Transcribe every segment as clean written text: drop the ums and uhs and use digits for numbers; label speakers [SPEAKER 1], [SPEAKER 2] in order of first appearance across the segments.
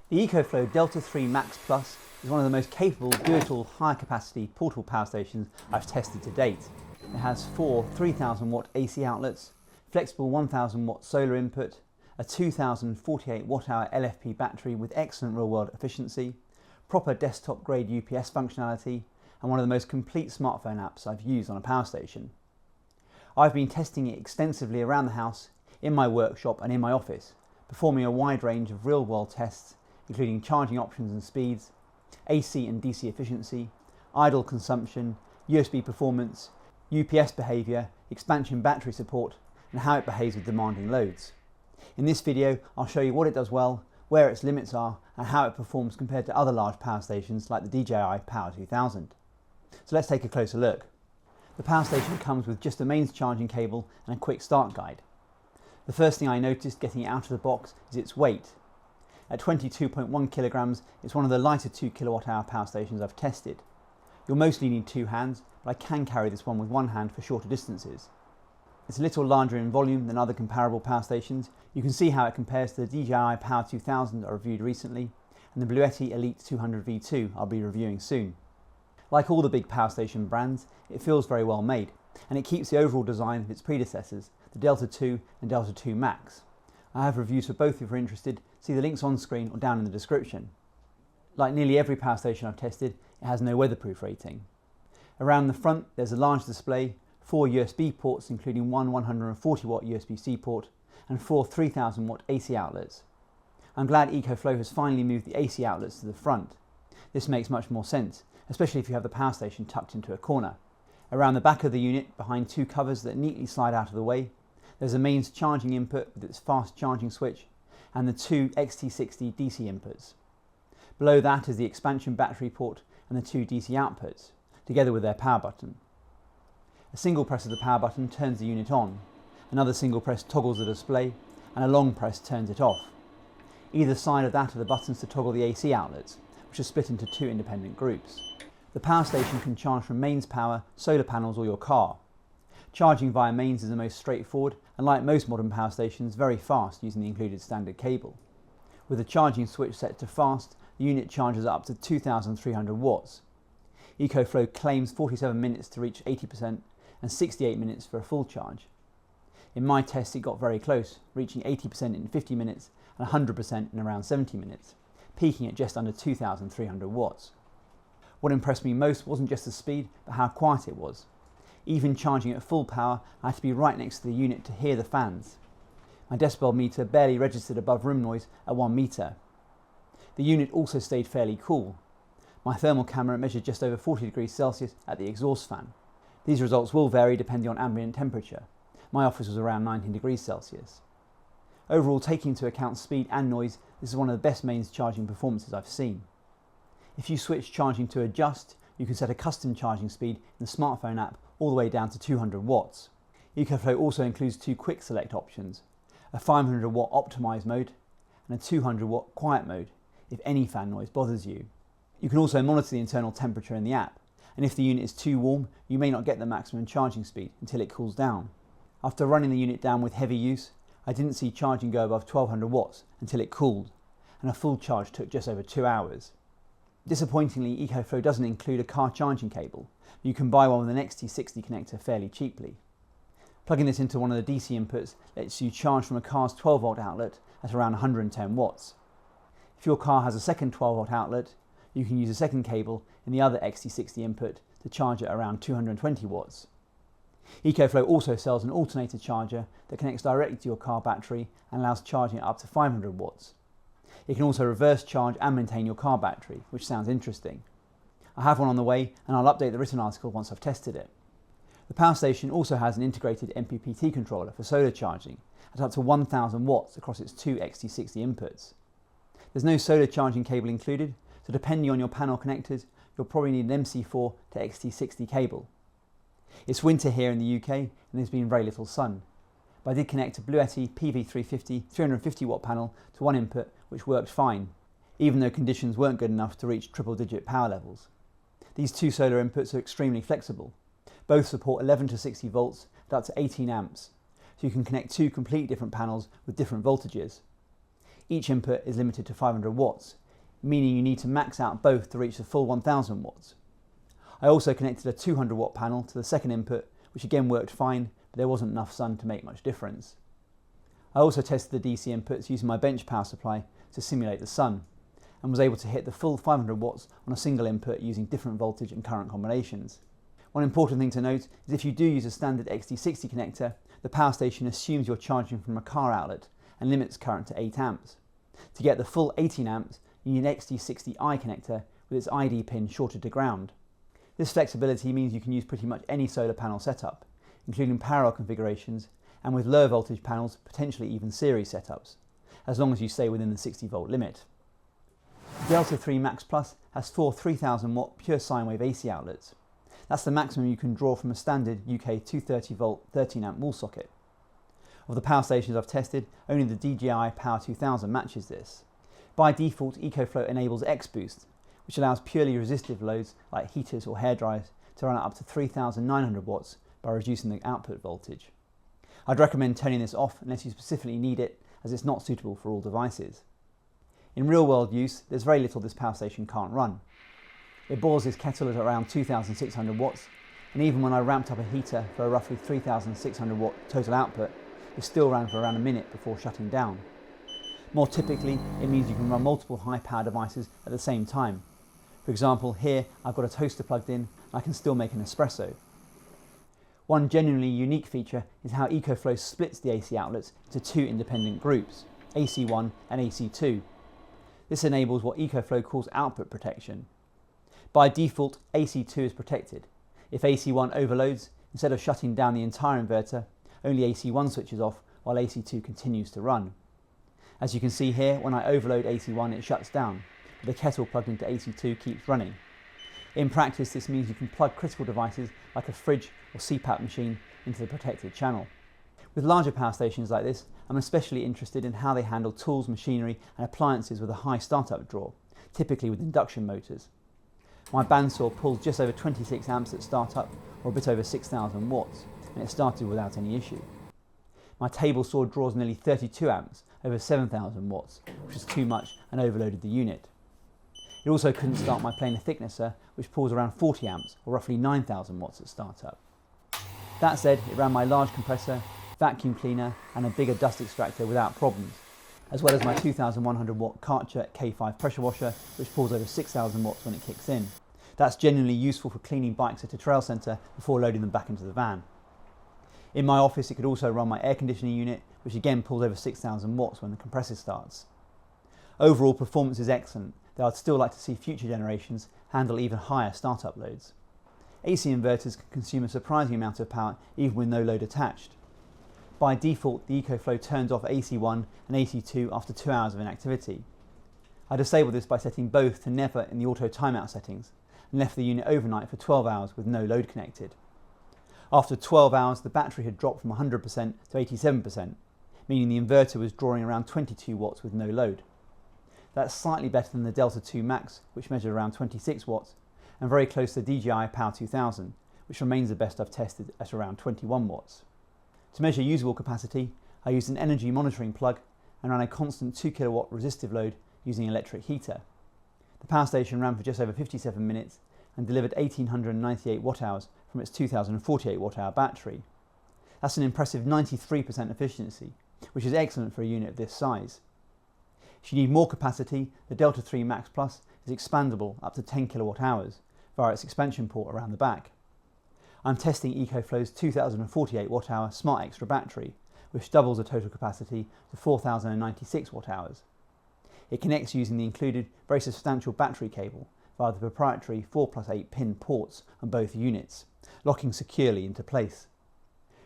[SPEAKER 1] The EcoFlow Delta 3 Max Plus is one of the most capable do-it-all high-capacity portable power stations I've tested to date. It has four 3000 watt AC outlets, flexible 1000 watt solar input, a 2048 watt-hour LFP battery with excellent real-world efficiency, proper desktop-grade UPS functionality, and one of the most complete smartphone apps I've used on a power station. I've been testing it extensively around the house, in my workshop and in my office, performing a wide range of real-world tests including charging options and speeds, AC and DC efficiency, idle consumption, USB performance, UPS behaviour, expansion battery support, and how it behaves with demanding loads. In this video, I'll show you what it does well, where its limits are, and how it performs compared to other large power stations like the DJI Power 2000. So let's take a closer look. The power station comes with just a mains charging cable and a quick start guide. The first thing I noticed getting it out of the box is its weight. At 22.1 kilograms, it's one of the lighter 2 kilowatt-hour power stations I've tested. You'll mostly need two hands, but I can carry this one with one hand for shorter distances. It's a little larger in volume than other comparable power stations. You can see how it compares to the DJI Power 2000 I reviewed recently, and the Bluetti Elite 200 V2 I'll be reviewing soon. Like all the big power station brands, it feels very well made, and it keeps the overall design of its predecessors, the Delta 2 and Delta 2 Max. I have reviews for both if you're interested. See the links on screen or down in the description. Like nearly every power station I've tested, it has no weatherproof rating. Around the front there's a large display, 4 USB ports including one 140 watt USB-C port and 4 3000 watt AC outlets. I'm glad EcoFlow has finally moved the AC outlets to the front. This makes much more sense, especially if you have the power station tucked into a corner. Around the back of the unit, behind two covers that neatly slide out of the way, there's a mains charging input with its fast charging switch and the two XT60 DC inputs. Below that is the expansion battery port and the two DC outputs, together with their power button. A single press of the power button turns the unit on, another single press toggles the display, and a long press turns it off. Either side of that are the buttons to toggle the AC outlets, which are split into two independent groups. The power station can charge from mains power, solar panels or your car. Charging via mains is the most straightforward and, like most modern power stations, very fast using the included standard cable. With the charging switch set to fast, the unit charges up to 2300 watts. EcoFlow claims 47 minutes to reach 80% and 68 minutes for a full charge. In my test it got very close, reaching 80% in 50 minutes and 100% in around 70 minutes, peaking at just under 2300 watts. What impressed me most wasn't just the speed, but how quiet it was. Even charging at full power, I had to be right next to the unit to hear the fans. My decibel meter barely registered above room noise at 1 meter. The unit also stayed fairly cool. My thermal camera measured just over 40 degrees Celsius at the exhaust fan. These results will vary depending on ambient temperature. My office was around 19 degrees Celsius. Overall, taking into account speed and noise, this is one of the best mains charging performances I've seen. If you switch charging to adjust, you can set a custom charging speed in the smartphone app all the way down to 200 watts. EcoFlow also includes two quick select options, a 500 watt optimised mode and a 200 watt quiet mode if any fan noise bothers you. You can also monitor the internal temperature in the app, and if the unit is too warm, you may not get the maximum charging speed until it cools down. After running the unit down with heavy use, I didn't see charging go above 1200 watts until it cooled, and a full charge took just over 2 hours. Disappointingly, EcoFlow doesn't include a car charging cable, but you can buy one with an XT60 connector fairly cheaply. Plugging this into one of the DC inputs lets you charge from a car's 12 volt outlet at around 110 watts. If your car has a second 12 volt outlet, you can use a second cable in the other XT60 input to charge at around 220 watts. EcoFlow also sells an alternator charger that connects directly to your car battery and allows charging at up to 500 watts. It can also reverse charge and maintain your car battery, which sounds interesting. I have one on the way and I'll update the written article once I've tested it. The power station also has an integrated MPPT controller for solar charging at up to 1000 watts across its two XT60 inputs. There's no solar charging cable included, so depending on your panel connectors, you'll probably need an MC4 to XT60 cable. It's winter here in the UK and there's been very little sun, but I did connect a Bluetti PV350 350 watt panel to one input which worked fine, even though conditions weren't good enough to reach triple-digit power levels. These two solar inputs are extremely flexible. Both support 11 to 60 volts at up to 18 amps, so you can connect two completely different panels with different voltages. Each input is limited to 500 watts, meaning you need to max out both to reach the full 1000 watts. I also connected a 200 watt panel to the second input, which again worked fine, but there wasn't enough sun to make much difference. I also tested the DC inputs using my bench power supply to simulate the sun, and was able to hit the full 500 watts on a single input using different voltage and current combinations. One important thing to note is if you do use a standard XT60 connector, the power station assumes you're charging from a car outlet and limits current to 8 amps. To get the full 18 amps, you need an XT60i connector with its ID pin shorted to ground. This flexibility means you can use pretty much any solar panel setup, including parallel configurations, and with lower voltage panels, potentially even series setups, as long as you stay within the 60 volt limit. The Delta 3 Max Plus has 4 3000 watt pure sine wave AC outlets. That's the maximum you can draw from a standard UK 230 volt 13 amp wall socket. Of the power stations I've tested, only the DJI Power 2000 matches this. By default, EcoFlow enables X-Boost, which allows purely resistive loads like heaters or hairdryers to run up to 3900 watts by reducing the output voltage. I'd recommend turning this off unless you specifically need it, as it's not suitable for all devices. In real world use, there's very little this power station can't run. It boils this kettle at around 2600 watts, and even when I ramped up a heater for a roughly 3600 watt total output, it still ran for around a minute before shutting down. More typically, it means you can run multiple high power devices at the same time. For example, here I've got a toaster plugged in and I can still make an espresso. One genuinely unique feature is how EcoFlow splits the AC outlets into two independent groups, AC1 and AC2. This enables what EcoFlow calls output protection. By default, AC2 is protected. If AC1 overloads, instead of shutting down the entire inverter, only AC1 switches off while AC2 continues to run. As you can see here, when I overload AC1 it shuts down, but the kettle plugged into AC2 keeps running. In practice, this means you can plug critical devices like a fridge or CPAP machine into the protected channel. With larger power stations like this, I'm especially interested in how they handle tools, machinery and appliances with a high startup draw, typically with induction motors. My bandsaw pulls just over 26 amps at startup, or a bit over 6000 watts, and it started without any issue. My table saw draws nearly 32 amps, over 7000 watts, which is too much and overloaded the unit. It also couldn't start my planer thicknesser, which pulls around 40 amps, or roughly 9000 watts at startup. That said, it ran my large compressor, vacuum cleaner and a bigger dust extractor without problems, as well as my 2100 watt Karcher K5 pressure washer, which pulls over 6000 watts when it kicks in. That's genuinely useful for cleaning bikes at a trail centre before loading them back into the van. In my office, it could also run my air conditioning unit, which again pulls over 6000 watts when the compressor starts. Overall performance is excellent, though I'd still like to see future generations handle even higher startup loads. AC inverters can consume a surprising amount of power even with no load attached. By default, the EcoFlow turns off AC1 and AC2 after 2 hours of inactivity. I disabled this by setting both to never in the auto timeout settings and left the unit overnight for 12 hours with no load connected. After 12 hours, the battery had dropped from 100% to 87%, meaning the inverter was drawing around 22 watts with no load. That's slightly better than the Delta 2 Max, which measured around 26 watts, and very close to the DJI Power 2000, which remains the best I've tested at around 21 watts. To measure usable capacity, I used an energy monitoring plug and ran a constant 2 kilowatt resistive load using an electric heater. The power station ran for just over 57 minutes and delivered 1898 watt hours from its 2048 watt hour battery. That's an impressive 93% efficiency, which is excellent for a unit of this size. If you need more capacity, the Delta 3 Max Plus is expandable up to 10 kilowatt hours via its expansion port around the back. I'm testing EcoFlow's 2048 watt hour Smart Extra battery, which doubles the total capacity to 4096 watt hours. It connects using the included very substantial battery cable via the proprietary 4+8 pin ports on both units, locking securely into place.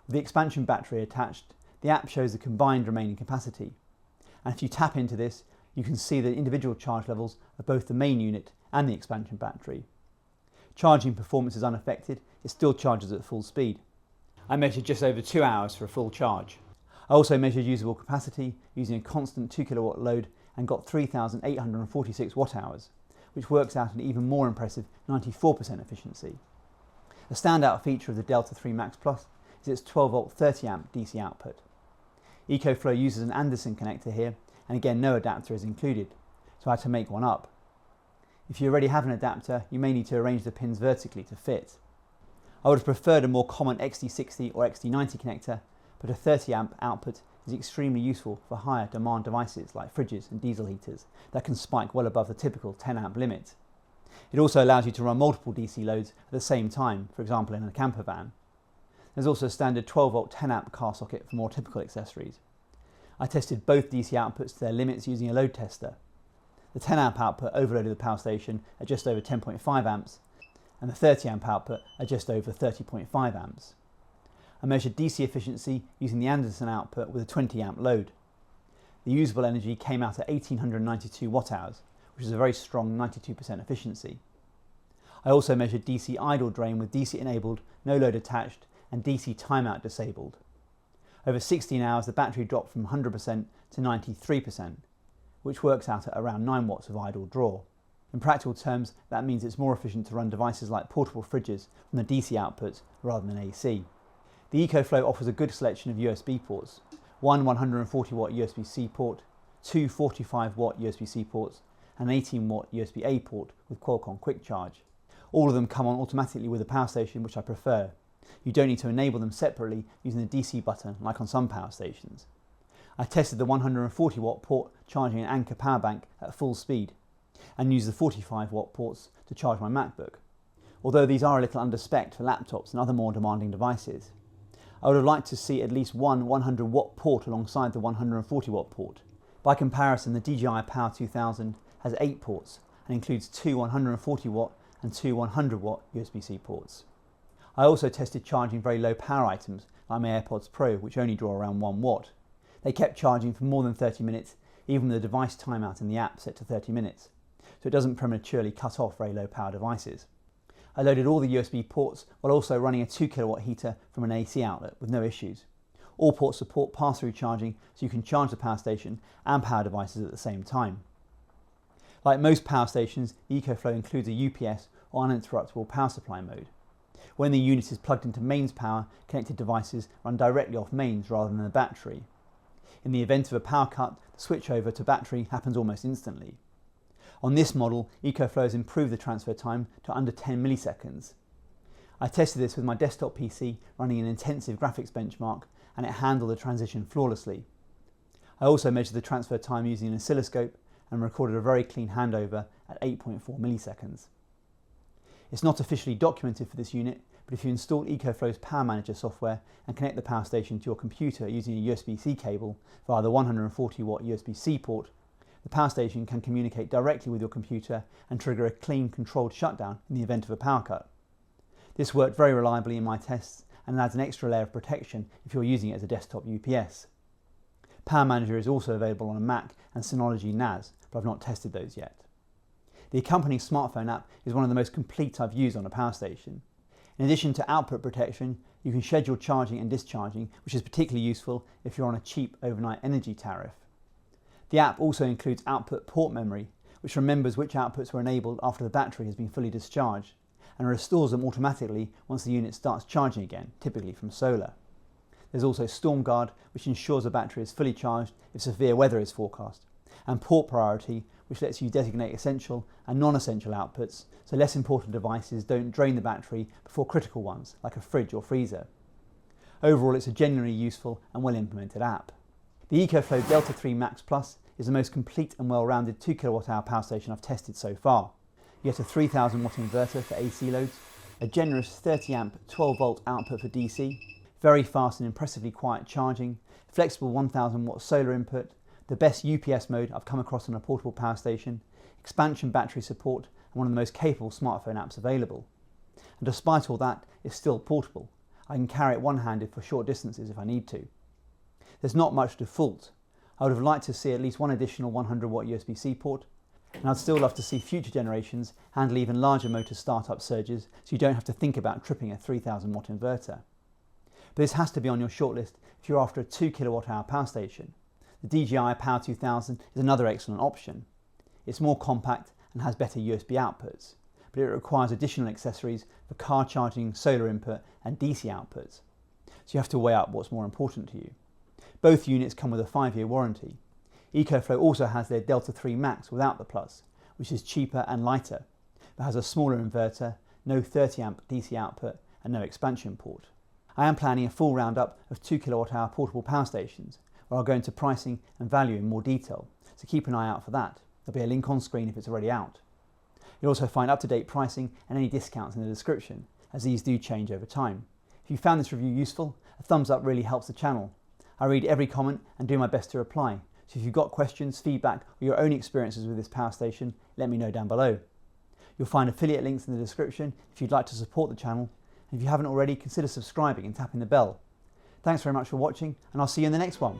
[SPEAKER 1] With the expansion battery attached, the app shows the combined remaining capacity, and if you tap into this, you can see the individual charge levels of both the main unit and the expansion battery. Charging performance is unaffected, it still charges at full speed. I measured just over 2 hours for a full charge. I also measured usable capacity using a constant 2 kilowatt load and got 3846 watt hours, which works out an even more impressive 94% efficiency. A standout feature of the Delta 3 Max Plus is its 12 volt 30 amp DC output. EcoFlow uses an Anderson connector here, and again no adapter is included, so I had to make one up. If you already have an adapter, you may need to arrange the pins vertically to fit. I would have preferred a more common XT60 or XT90 connector, but a 30 amp output is extremely useful for higher demand devices like fridges and diesel heaters that can spike well above the typical 10 amp limit. It also allows you to run multiple DC loads at the same time, for example in a camper van. There's also a standard 12 volt 10 amp car socket for more typical accessories. I tested both DC outputs to their limits using a load tester. The 10 amp output overloaded the power station at just over 10.5 amps and the 30 amp output at just over 30.5 amps. I measured DC efficiency using the Anderson output with a 20 amp load. The usable energy came out at 1892 watt hours, which is a very strong 92% efficiency. I also measured DC idle drain with DC enabled, no load attached and DC timeout disabled. Over 16 hours the battery dropped from 100% to 93%, which works out at around 9 watts of idle draw. In practical terms, that means it's more efficient to run devices like portable fridges from the DC output rather than AC. The EcoFlow offers a good selection of USB ports, one 140 watt USB-C port, two 45 watt USB-C ports, and an 18 watt USB-A port with Qualcomm Quick Charge. All of them come on automatically with the power station, which I prefer. You don't need to enable them separately using the DC button like on some power stations. I tested the 140 watt port charging an Anker power bank at full speed and used the 45 watt ports to charge my MacBook, although these are a little under-spec'd for laptops and other more demanding devices. I would have liked to see at least one 100 watt port alongside the 140 watt port. By comparison, the DJI Power 2000 has 8 ports and includes two 140 watt and two 100 watt USB-C ports. I also tested charging very low power items like my AirPods Pro, which only draw around 1 watt. They kept charging for more than 30 minutes, even with the device timeout in the app set to 30 minutes, so it doesn't prematurely cut off very low power devices. I loaded all the USB ports while also running a 2 kilowatt heater from an AC outlet with no issues. All ports support pass-through charging, so you can charge the power station and power devices at the same time. Like most power stations, the EcoFlow includes a UPS or uninterruptible power supply mode. When the unit is plugged into mains power, connected devices run directly off mains rather than the battery. In the event of a power cut, the switch over to battery happens almost instantly. On this model, EcoFlow has improved the transfer time to under 10 milliseconds. I tested this with my desktop PC running an intensive graphics benchmark, and it handled the transition flawlessly. I also measured the transfer time using an oscilloscope and recorded a very clean handover at 8.4 milliseconds. It's not officially documented for this unit, but if you install EcoFlow's Power Manager software and connect the power station to your computer using a USB-C cable via the 140 watt USB-C port, the power station can communicate directly with your computer and trigger a clean, controlled shutdown in the event of a power cut. This worked very reliably in my tests and adds an extra layer of protection if you're using it as a desktop UPS. Power Manager is also available on a Mac and Synology NAS, but I've not tested those yet. The accompanying smartphone app is one of the most complete I've used on a power station. In addition to output protection, you can schedule charging and discharging, which is particularly useful if you're on a cheap overnight energy tariff. The app also includes output port memory, which remembers which outputs were enabled after the battery has been fully discharged, and restores them automatically once the unit starts charging again, typically from solar. There's also Storm Guard, which ensures the battery is fully charged if severe weather is forecast, and Port Priority, which lets you designate essential and non-essential outputs, so less important devices don't drain the battery before critical ones, like a fridge or freezer. Overall, it's a genuinely useful and well-implemented app. The EcoFlow Delta 3 Max Plus is the most complete and well-rounded 2 kWh power station I've tested so far. You get a 3000 watt inverter for AC loads, a generous 30 amp 12 volt output for DC, very fast and impressively quiet charging, flexible 1000 watt solar input, the best UPS mode I've come across on a portable power station, expansion battery support, and one of the most capable smartphone apps available. And despite all that, it's still portable. I can carry it one-handed for short distances if I need to. There's not much to fault. I would have liked to see at least one additional 100 watt USB-C port, and I'd still love to see future generations handle even larger motor startup surges so you don't have to think about tripping a 3000 watt inverter. But this has to be on your shortlist if you're after a 2 kWh power station. The DJI Power 2000 is another excellent option. It's more compact and has better USB outputs, but it requires additional accessories for car charging, solar input and DC outputs. So you have to weigh up what's more important to you. Both units come with a 5-year warranty. EcoFlow also has their Delta 3 Max without the Plus, which is cheaper and lighter, but has a smaller inverter, no 30 amp DC output and no expansion port. I am planning a full roundup of 2 kWh portable power stations, where I'll go into pricing and value in more detail, so keep an eye out for that. There'll be a link on screen if it's already out. You'll also find up-to-date pricing and any discounts in the description, as these do change over time. If you found this review useful, a thumbs up really helps the channel. I read every comment and do my best to reply, so if you've got questions, feedback or your own experiences with this power station, let me know down below. You'll find affiliate links in the description if you'd like to support the channel, and if you haven't already, consider subscribing and tapping the bell. Thanks very much for watching, and I'll see you in the next one.